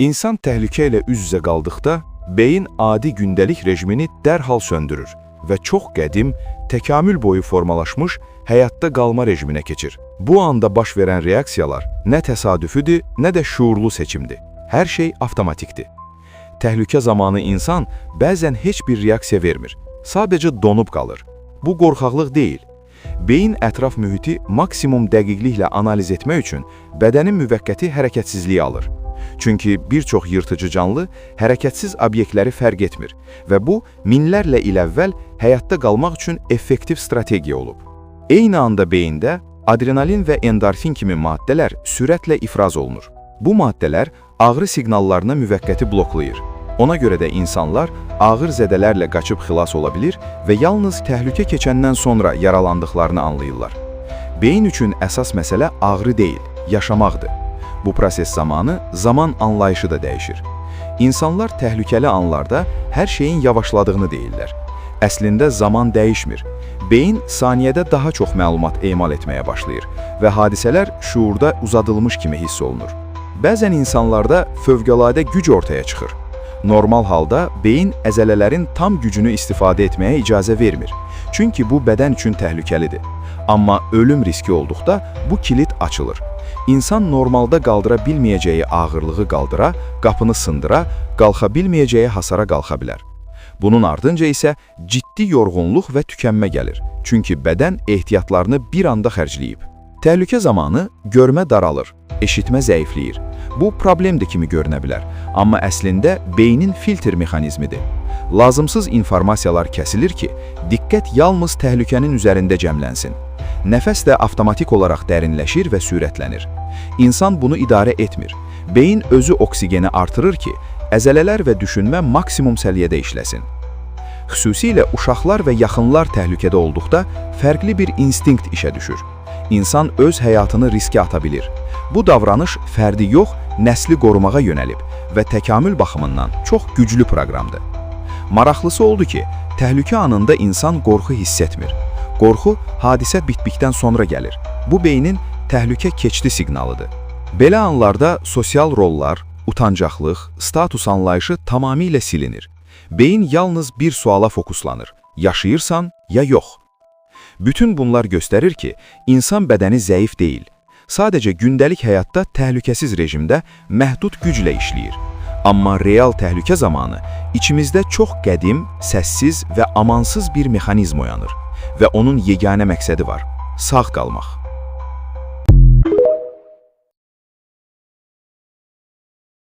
İnsan təhlükə ilə üz-üzə qaldıqda, beyin adi gündəlik rejimini dərhal söndürür və çox qədim, təkamül boyu formalaşmış həyatda qalma rejiminə keçir. Bu anda baş verən reaksiyalar nə təsadüfüdür, nə də şuurlu seçimdir. Hər şey avtomatikdir. Təhlükə zamanı insan bəzən heç bir reaksiya vermir, sadəcə donub qalır. Bu qorxaqlıq deyil. Beyin ətraf mühiti maksimum dəqiqliklə analiz etmək üçün bədənin müvəqqəti hərəkətsizliyi alır. Çünki bir çox yırtıcı canlı hərəkətsiz obyektləri fərq etmir və bu, minlərlə il əvvəl həyatda qalmaq üçün effektiv strategiya olub. Eyni anda beyində adrenalin və endorfin kimi maddələr sürətlə ifraz olunur. Bu maddələr ağrı siqnallarını müvəqqəti bloklayır. Ona görə də insanlar ağır zədələrlə qaçıb xilas ola bilir və yalnız təhlükə keçəndən sonra yaralandıqlarını anlayırlar. Beyin üçün əsas məsələ ağrı deyil, yaşamaqdır. Bu proses zamanı zaman anlayışı da dəyişir. İnsanlar təhlükəli anlarda hər şeyin yavaşladığını deyirlər. Əslində zaman dəyişmir. Beyin saniyədə daha çox məlumat emal etməyə başlayır və hadisələr şuurda uzadılmış kimi hiss olunur. Bəzən insanlarda fövqəladə güc ortaya çıxır. Normal halda beyin əzələlərin tam gücünü istifadə etməyə icazə vermir. Çünki bu bədən üçün təhlükəlidir. Amma ölüm riski olduqda bu kilit açılır. İnsan normalda qaldıra bilməyəcəyi ağırlığı qaldıra, qapını sındıra, qalxa bilməyəcəyi hasara qalxa bilər. Bunun ardınca isə ciddi yorğunluq və tükənmə gəlir. Çünki bədən ehtiyatlarını bir anda xərcləyib. Təhlükə zamanı görmə daralır, eşitmə zəifləyir. Bu problemdir kimi görünə bilər, amma əslində beynin filtr mexanizmidir. Lazımsız informasiyalar kəsilir ki, diqqət yalnız təhlükənin üzərində cəmlənsin. Nəfəs də avtomatik olaraq dərinləşir və sürətlənir. İnsan bunu idarə etmir. Beyin özü oksigeni artırır ki, əzələlər və düşünmə maksimum səviyyədə işləsin. Xüsusilə uşaqlar və yaxınlar təhlükədə olduqda fərqli bir instinkt işə düşür. İnsan öz həyatını riskə ata bilir. Bu davranış fərdi yox, nəsli qorumağa yönəlib və təkamül baxımından çox güclü proqramdır. Maraqlısı oldu ki, təhlükə anında insan qorxu hiss etmir. Qorxu hadisə bitdikdən sonra gəlir. Bu beynin təhlükə keçdi siqnalıdır. Belə anlarda sosial rollar, utancaqlıq, status anlayışı tamamilə silinir. Beyin yalnız bir suala fokuslanır: yaşayırsan ya yox? Bütün bunlar göstərir ki, insan bədəni zəif deyil. Sadəcə gündəlik həyatda təhlükəsiz rejimdə məhdud güclə işləyir. Amma real təhlükə zamanı içimizdə çox qədim, səssiz və amansız bir mexanizm oyanır və onun yeganə məqsədi var: sağ qalmaq.